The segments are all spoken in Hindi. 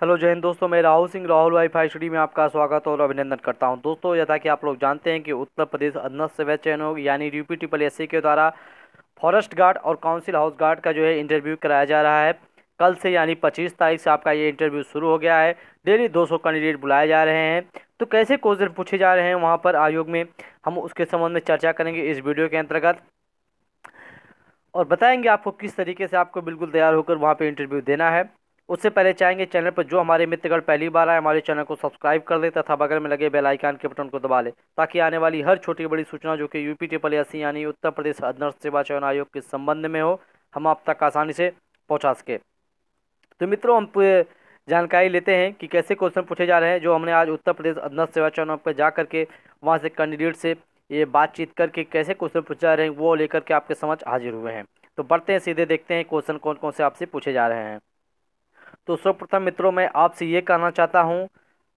हेलो जय हिंद दोस्तों, मैं राहुल सिंह राहुल वाईफाई स्टडी में आपका स्वागत और अभिनंदन करता हूं। दोस्तों, जैसा कि आप लोग जानते हैं कि उत्तर प्रदेश अधीनस्थ सेवा चयन आयोग यानी यूपी ट्रिपल एस सी के द्वारा फॉरेस्ट गार्ड और काउंसिल हाउस गार्ड का जो है इंटरव्यू कराया जा रहा है। कल से यानी 25 तारीख से आपका ये इंटरव्यू शुरू हो गया है। डेली 200 कैंडिडेट बुलाए जा रहे हैं। तो कैसे क्वेश्चन पूछे जा रहे हैं वहाँ पर आयोग में, हम उसके संबंध में चर्चा करेंगे इस वीडियो के अंतर्गत, और बताएंगे आपको किस तरीके से आपको बिल्कुल तैयार होकर वहाँ पे इंटरव्यू देना है। उससे पहले चाहेंगे चैनल पर जो हमारे मित्रगण पहली बार आए हमारे चैनल को सब्सक्राइब कर दें तथा बगल में लगे बेल आइकन के बटन को दबा लें, ताकि आने वाली हर छोटी बड़ी सूचना जो कि यूपी ट्रिपल एस सी यानी उत्तर प्रदेश अधीनस्थ सेवा चयन आयोग के संबंध में हो, हम आप तक आसानी से पहुँचा सके। तो मित्रों, हम जानकारी लेते हैं कि कैसे क्वेश्चन पूछे जा रहे हैं, जो हमने आज उत्तर प्रदेश अधीनस्थ सेवा चयन आयोग पर जा करके वहाँ से कैंडिडेट से ये बातचीत करके कैसे क्वेश्चन पूछे जा रहे हैं वो लेकर के आपके समझ हाजिर हुए हैं। तो बढ़ते हैं, सीधे देखते हैं क्वेश्चन कौन कौन से आपसे पूछे जा रहे हैं। तो सर्वप्रथम मित्रों, मैं आपसे ये कहना चाहता हूँ,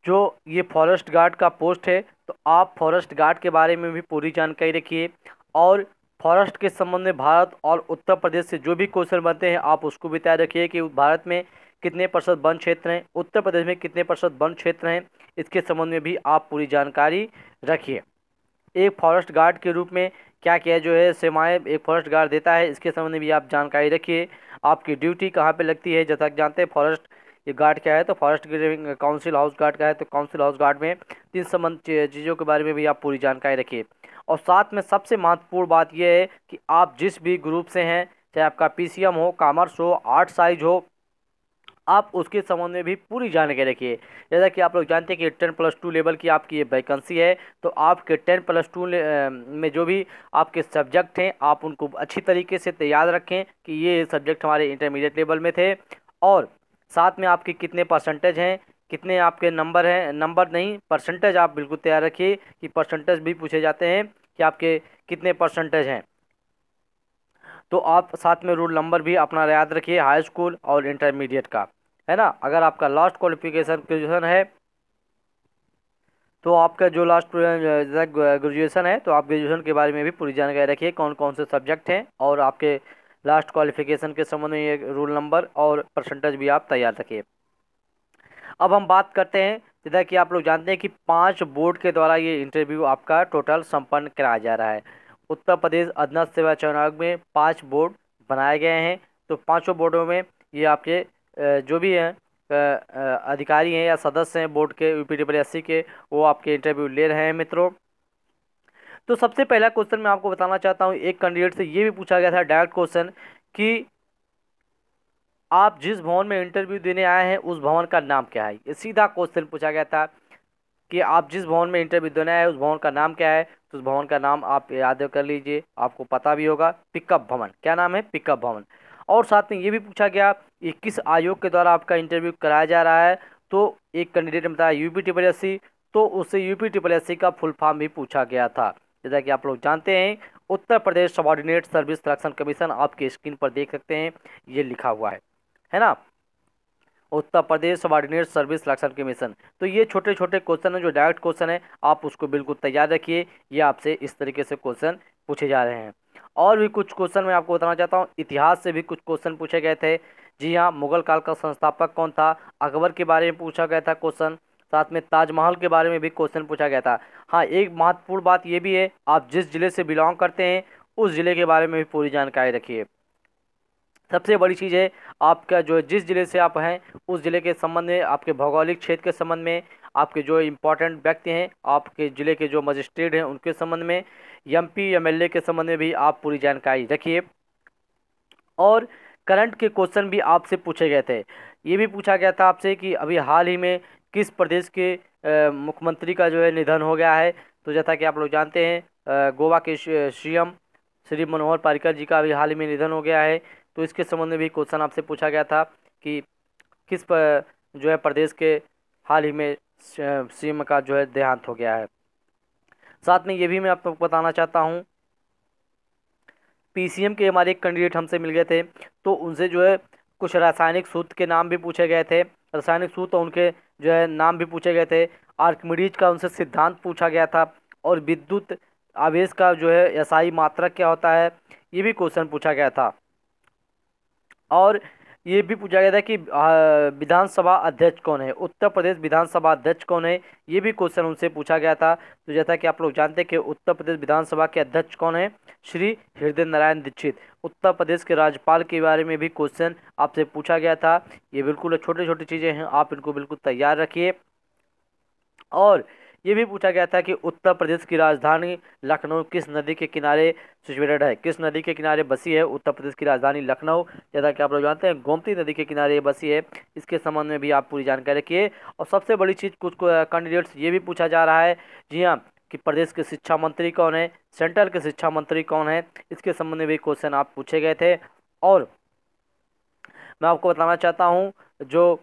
जो ये फॉरेस्ट गार्ड का पोस्ट है, तो आप फॉरेस्ट गार्ड के बारे में भी पूरी जानकारी रखिए, और फॉरेस्ट के संबंध में भारत और उत्तर प्रदेश से जो भी क्वेश्चन बनते हैं आप उसको भी तैयार रखिए कि भारत में कितने प्रतिशत वन क्षेत्र हैं, उत्तर प्रदेश में कितने प्रतिशत वन क्षेत्र हैं, इसके संबंध में भी आप पूरी जानकारी रखिए। एक फॉरेस्ट गार्ड के रूप में क्या क्या जो है सेवाएं एक फॉरेस्ट गार्ड देता है, इसके संबंध में भी आप जानकारी रखिए। आपकी ड्यूटी कहाँ पे लगती है, जैसा कि जानते हैं फॉरेस्ट ये गार्ड क्या है, तो फॉरेस्ट काउंसिल हाउस गार्ड का है, तो काउंसिल हाउस गार्ड में तीन संबंध चीज़ों के बारे में भी आप पूरी जानकारी रखिए। और साथ में सबसे महत्वपूर्ण बात यह है कि आप जिस भी ग्रुप से हैं, चाहे आपका पीसीएम हो, कॉमर्स हो, आर्ट साइज हो, आप उसके संबंध में भी पूरी जानकारी रखिए। जैसा कि आप लोग जानते हैं कि 10+2 लेवल की आपकी ये वैकेंसी है, तो आपके 10+2 में जो भी आपके सब्जेक्ट हैं आप उनको अच्छी तरीके से याद रखें कि ये सब्जेक्ट हमारे इंटरमीडिएट लेवल में थे, और साथ में आपके कितने परसेंटेज हैं, कितने आपके नंबर हैं, नंबर नहीं परसेंटेज आप बिल्कुल तैयार रखिए कि परसेंटेज भी पूछे जाते हैं कि आपके कितने परसेंटेज हैं। तो आप साथ में रूल नंबर भी अपना याद रखिए, हाई स्कूल और इंटरमीडिएट का, है ना। अगर आपका लास्ट क्वालिफिकेशन ग्रेजुएशन है, तो आपका जो लास्ट ग्रेजुएशन है, तो आप ग्रेजुएशन के बारे में भी पूरी जानकारी रखिए, कौन कौन से सब्जेक्ट हैं, और आपके लास्ट क्वालिफिकेशन के संबंध में ये रूल नंबर और परसेंटेज भी आप तैयार रखिए। अब हम बात करते हैं, जैसा कि आप लोग जानते हैं कि 5 बोर्ड के द्वारा ये इंटरव्यू आपका टोटल संपन्न कराया जा रहा है। उत्तर प्रदेश अधीनस्थ सेवा चयन आयोग में 5 बोर्ड बनाए गए हैं। तो पांचों बोर्डों में ये आपके जो भी हैं अधिकारी हैं या सदस्य हैं बोर्ड के यूपी ट्रिपल एस सी के, वो आपके इंटरव्यू ले रहे हैं मित्रों। तो सबसे पहला क्वेश्चन मैं आपको बताना चाहता हूँ, एक कैंडिडेट से ये भी पूछा गया था डायरेक्ट क्वेश्चन कि आप जिस भवन में इंटरव्यू देने आए हैं उस भवन का नाम क्या है। ये सीधा क्वेश्चन पूछा गया था कि आप जिस भवन में इंटरव्यू देने आए उस भवन का नाम क्या है। तो उस भवन का नाम आप याद कर लीजिए, आपको पता भी होगा, पिकअप भवन। क्या नाम है? पिकअप भवन। और साथ में ये भी पूछा गया कि किस आयोग के द्वारा आपका इंटरव्यू कराया जा रहा है। तो एक कैंडिडेट ने बताया यूपी ट्रिपल एस सी, तो उससे यूपी ट्रिपल एस सी का फुल फॉर्म भी पूछा गया था। जैसा कि आप लोग जानते हैं, Uttar Pradesh subordinate service selection commission, आपके स्क्रीन पर देख सकते हैं ये लिखा हुआ है ना, Uttar Pradesh subordinate service selection commission. तो ये छोटे छोटे क्वेश्चन हैं जो डायरेक्ट क्वेश्चन है, आप उसको बिल्कुल तैयार रखिए। ये आपसे इस तरीके से क्वेश्चन पूछे जा रहे हैं। और भी कुछ क्वेश्चन मैं आपको बताना चाहता हूँ, इतिहास से भी कुछ क्वेश्चन पूछे गए थे। जी हाँ, मुगल काल का संस्थापक कौन था, अकबर के बारे में पूछा गया था क्वेश्चन। साथ में ताजमहल के बारे में भी क्वेश्चन पूछा गया था। हाँ, एक महत्वपूर्ण बात ये भी है, आप जिस जिले से बिलोंग करते हैं उस जिले के बारे में भी पूरी जानकारी रखिए। सबसे बड़ी चीज़ है, आपका जो जिस ज़िले से आप हैं उस ज़िले के संबंध में, आपके भौगोलिक क्षेत्र के संबंध में, आपके जो इम्पोर्टेंट व्यक्ति हैं, आपके ज़िले के जो मजिस्ट्रेट हैं उनके संबंध में, एमपी एमएलए के संबंध में भी आप पूरी जानकारी रखिए। और करंट के क्वेश्चन भी आपसे पूछे गए थे। ये भी पूछा गया था आपसे कि अभी हाल ही में किस प्रदेश के मुख्यमंत्री का जो है निधन हो गया है। तो जैसा कि आप लोग जानते हैं, गोवा के सीएम श्री मनोहर पर्रिकर जी का अभी हाल ही में निधन हो गया है। तो इसके संबंध में भी क्वेश्चन आपसे पूछा गया था कि किस जो है प्रदेश के हाल ही में सीएम का जो है देहांत हो गया है। साथ में ये भी मैं आपको बताना चाहता हूँ, पीसीएम के हमारे एक कैंडिडेट हमसे मिल गए थे, तो उनसे जो है कुछ रासायनिक सूत्र के नाम भी पूछे गए थे, रासायनिक सूत्र उनके जो है नाम भी पूछे गए थे। आर्किमिडीज का उनसे सिद्धांत पूछा गया था, और विद्युत आवेश का जो है एसआई मात्रक क्या होता है, ये भी क्वेश्चन पूछा गया था। और ये भी पूछा गया था कि विधानसभा अध्यक्ष कौन है, उत्तर प्रदेश विधानसभा अध्यक्ष कौन है, ये भी क्वेश्चन उनसे पूछा गया था। तो जैसा कि आप लोग जानते हैं कि उत्तर प्रदेश विधानसभा के अध्यक्ष कौन है, श्री हृदय नारायण दीक्षित। उत्तर प्रदेश के राज्यपाल के बारे में भी क्वेश्चन आपसे पूछा गया था। ये बिल्कुल छोटी छोटी चीज़ें हैं, आप इनको बिल्कुल तैयार रखिए। और ये भी पूछा गया था कि उत्तर प्रदेश की राजधानी लखनऊ किस नदी के किनारे सिचुएटेड है, किस नदी के किनारे बसी है उत्तर प्रदेश की राजधानी लखनऊ। जैसा कि आप लोग जानते हैं गोमती नदी के किनारे बसी है। इसके संबंध में भी आप पूरी जानकारी रखिए। और सबसे बड़ी चीज़ कुछ कैंडिडेट्स ये भी पूछा जा रहा है, जी हाँ, कि प्रदेश के शिक्षा मंत्री कौन है, सेंट्रल के शिक्षा मंत्री कौन है, इसके संबंध में भी क्वेश्चन आप पूछे गए थे। और मैं आपको बताना चाहता हूँ, जो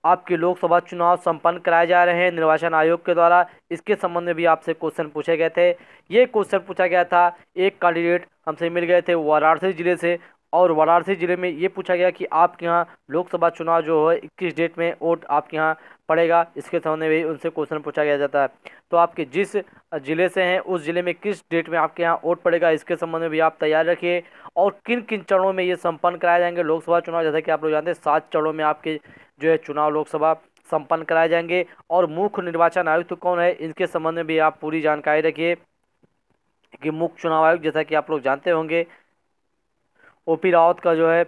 आपके लोकसभा चुनाव संपन्न कराए जा रहे हैं निर्वाचन आयोग के द्वारा, इसके संबंध में भी आपसे क्वेश्चन पूछे गए थे। ये क्वेश्चन पूछा गया था, एक कैंडिडेट हमसे मिल गए थे वाराणसी जिले से, और वाराणसी जिले में ये पूछा गया कि आपके यहाँ लोकसभा चुनाव जो है 21 डेट में वोट आपके यहाँ पड़ेगा, इसके संबंध में भी उनसे क्वेश्चन पूछा गया जाता है। तो आपके जिस जिले से हैं उस जिले में किस डेट में आपके यहाँ वोट पड़ेगा, इसके संबंध में भी आप तैयार रखिए। और किन किन चरणों में ये संपन्न कराए जाएंगे लोकसभा चुनाव, जैसा कि आप लोग जानते हैं 7 चरणों में आपके जो है चुनाव लोकसभा संपन्न कराए जाएंगे। और मुख्य निर्वाचन आयुक्त कौन है, इनके संबंध में भी आप पूरी जानकारी रखिए कि मुख्य चुनाव आयुक्त, जैसा कि आप लोग जानते होंगे ओपी रावत का जो है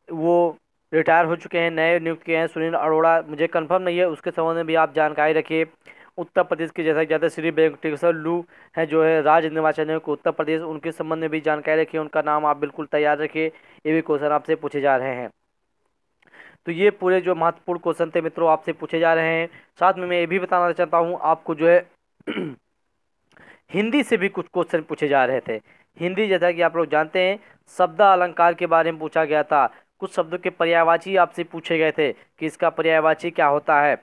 वो रिटायर हो चुके हैं, नए नियुक्त किए हैं सुनील अरोड़ा, मुझे कंफर्म नहीं है, उसके संबंध में भी आप जानकारी रखिए। उत्तर प्रदेश के जैसा कि जाते श्री वेंकटेश्वर लू हैं जो है राज्य निर्वाचन आयोग उत्तर प्रदेश, उनके संबंध में भी जानकारी रखिए, उनका नाम आप बिल्कुल तैयार रखिए, ये भी क्वेश्चन आपसे पूछे जा रहे हैं। तो ये पूरे जो महत्वपूर्ण क्वेश्चन थे मित्रों आपसे पूछे जा रहे हैं। साथ में मैं ये भी बताना चाहता हूँ आपको जो है हिंदी से भी कुछ क्वेश्चन पूछे जा रहे थे। हिंदी, जैसा कि आप लोग जानते हैं शब्द अलंकार के बारे में पूछा गया था, कुछ शब्दों के पर्यायवाची आपसे पूछे गए थे कि इसका पर्यायवाची क्या होता है।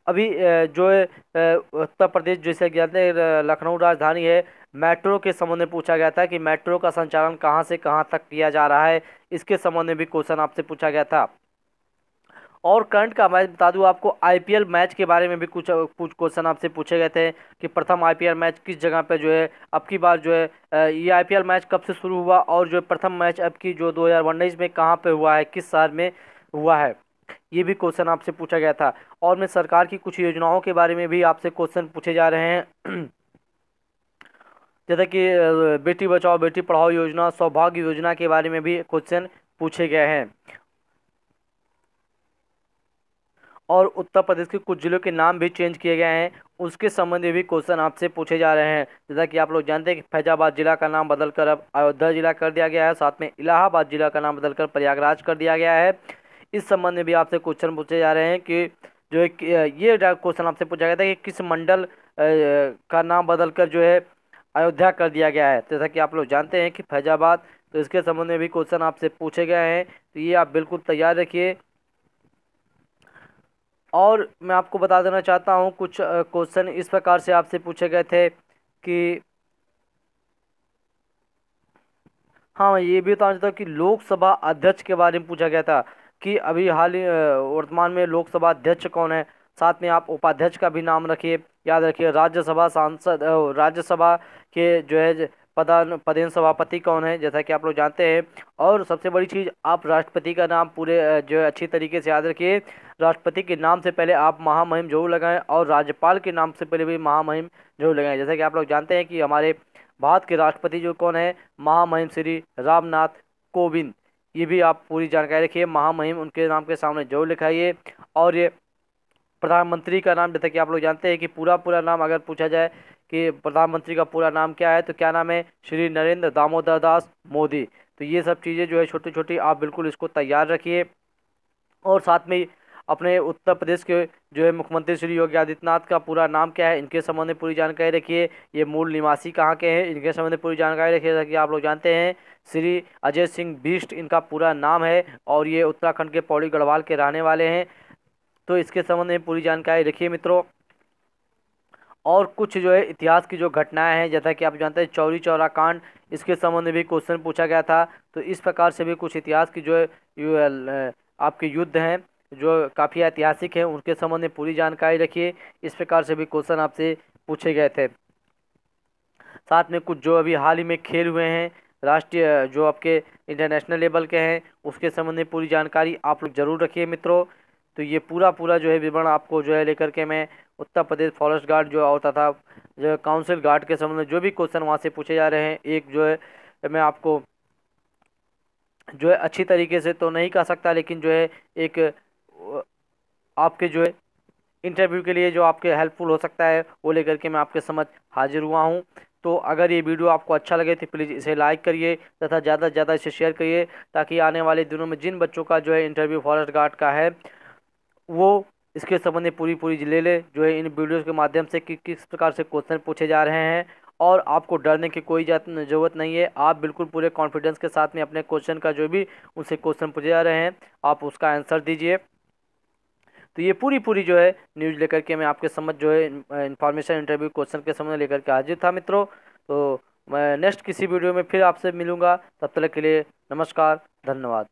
अभी जो है उत्तर प्रदेश जैसे कि जानते हैं लखनऊ राजधानी है, मेट्रो के संबंध में पूछा गया था कि मेट्रो का संचालन कहाँ से कहाँ तक किया जा रहा है, इसके संबंध में भी क्वेश्चन आपसे पूछा गया था। और करंट का मैं बता दूं आपको, आईपीएल मैच के बारे में भी कुछ क्वेश्चन आपसे पूछे गए थे कि प्रथम आईपीएल मैच किस जगह पे जो है अब की बार जो है ये आईपीएल मैच कब से शुरू हुआ, और जो प्रथम मैच अब की जो 2019 में कहाँ पे हुआ है, किस शहर में हुआ है, ये भी क्वेश्चन आपसे पूछा गया था। और मैं सरकार की कुछ योजनाओं के बारे में भी आपसे क्वेश्चन पूछे जा रहे हैं जैसे कि बेटी बचाओ बेटी पढ़ाओ योजना, सौभाग्य योजना के बारे में भी क्वेश्चन पूछे गए हैं। और उत्तर प्रदेश के कुछ जिलों के नाम भी चेंज किए गए हैं, उसके संबंध में भी क्वेश्चन आपसे पूछे जा रहे हैं। जैसा कि आप लोग जानते हैं कि फैजाबाद जिला का नाम बदलकर अब अयोध्या जिला कर दिया गया है, साथ में इलाहाबाद जिला का नाम बदलकर प्रयागराज कर दिया गया है। इस संबंध में भी आपसे क्वेश्चन पूछे जा रहे हैं कि जो है ये क्वेश्चन आपसे पूछा गया था कि किस मंडल का नाम बदलकर जो है अयोध्या कर दिया गया है। जैसा कि आप लोग जानते हैं कि फैजाबाद, तो इसके संबंध में भी क्वेश्चन आपसे पूछे गए हैं, तो ये आप बिल्कुल तैयार रखिए। और मैं आपको बता देना चाहता हूँ कुछ क्वेश्चन इस प्रकार से आपसे पूछे गए थे कि हाँ, मैं ये भी बताना चाहता हूँ कि लोकसभा अध्यक्ष के बारे में पूछा गया था कि अभी हाल ही वर्तमान में लोकसभा अध्यक्ष कौन है। साथ में आप उपाध्यक्ष का भी नाम रखिए, याद रखिए। राज्यसभा सांसद राज्यसभा के जो है पदेन सभापति कौन है, जैसा कि आप लोग जानते हैं। और सबसे बड़ी चीज़, आप राष्ट्रपति का नाम पूरे जो है अच्छी तरीके से याद रखिए। राष्ट्रपति के नाम से पहले आप महामहिम जरूर लगाएं, और राज्यपाल के नाम से पहले भी महामहिम जरूर लगाएं। जैसा कि आप लोग जानते हैं कि हमारे भारत के राष्ट्रपति जो कौन है, महामहिम श्री रामनाथ कोविंद, ये भी आप पूरी जानकारी रखिए, महामहिम उनके नाम के सामने जरूर लिखाइए। और ये प्रधानमंत्री का नाम, जैसा कि आप लोग जानते हैं कि पूरा नाम अगर पूछा जाए कि प्रधानमंत्री का पूरा नाम क्या है, तो क्या नाम है, श्री नरेंद्र दामोदर दास मोदी। तो ये सब चीज़ें जो है छोटी छोटी आप बिल्कुल इसको तैयार रखिए। और साथ में अपने उत्तर प्रदेश के जो है मुख्यमंत्री श्री योगी आदित्यनाथ का पूरा नाम क्या है, इनके संबंध में पूरी जानकारी रखिए। ये मूल निवासी कहाँ के हैं, इनके संबंध में पूरी जानकारी रखिए। जैसा कि आप लोग जानते हैं श्री अजय सिंह बिष्ट इनका पूरा नाम है, और ये उत्तराखंड के पौड़ी गढ़वाल के रहने वाले हैं। तो इसके संबंध में पूरी जानकारी रखिए मित्रों। और कुछ जो है इतिहास की जो घटनाएं हैं, जैसा कि आप जानते हैं चौरी चौरा कांड, इसके संबंध में भी क्वेश्चन पूछा गया था। तो इस प्रकार से भी कुछ इतिहास की जो है आपके युद्ध हैं जो काफ़ी ऐतिहासिक हैं, उनके संबंध में पूरी जानकारी रखिए। इस प्रकार से भी क्वेश्चन आपसे पूछे गए थे। साथ में कुछ जो अभी हाल ही में खेल हुए हैं, राष्ट्रीय जो आपके इंटरनेशनल लेवल के हैं उसके संबंध में पूरी जानकारी आप लोग जरूर रखिए मित्रों। तो ये पूरा पूरा जो है विवरण आपको जो है लेकर के मैं उत्तर प्रदेश फॉरेस्ट गार्ड जो और तथा जो काउंसिल गार्ड के संबंध में जो भी क्वेश्चन वहाँ से पूछे जा रहे हैं, एक जो है मैं आपको जो है अच्छी तरीके से तो नहीं कह सकता, लेकिन जो है एक आपके जो है इंटरव्यू के लिए जो आपके हेल्पफुल हो सकता है वो लेकर के मैं आपके समझ हाजिर हुआ हूँ। तो अगर ये वीडियो आपको अच्छा लगे तो प्लीज़ इसे लाइक करिए तथा ज़्यादा से ज़्यादा इसे शेयर करिए, ताकि आने वाले दिनों में जिन बच्चों का जो है इंटरव्यू फॉरेस्ट गार्ड का है वो इसके संबंध में पूरी पूरी ले ले जो है इन वीडियोज़ के माध्यम से कि किस प्रकार से क्वेश्चन पूछे जा रहे हैं। और आपको डरने की कोई ज़रूरत नहीं है, आप बिल्कुल पूरे कॉन्फिडेंस के साथ में अपने क्वेश्चन का जो भी उनसे क्वेश्चन पूछे जा रहे हैं आप उसका आंसर दीजिए। तो ये पूरी पूरी जो है न्यूज़ लेकर के मैं आपके समझ जो है इन्फॉर्मेशन इंटरव्यू क्वेश्चन के समझ लेकर के हाजिर था मित्रों। तो मैं नेक्स्ट किसी वीडियो में फिर आपसे मिलूंगा, तब तक के लिए नमस्कार, धन्यवाद।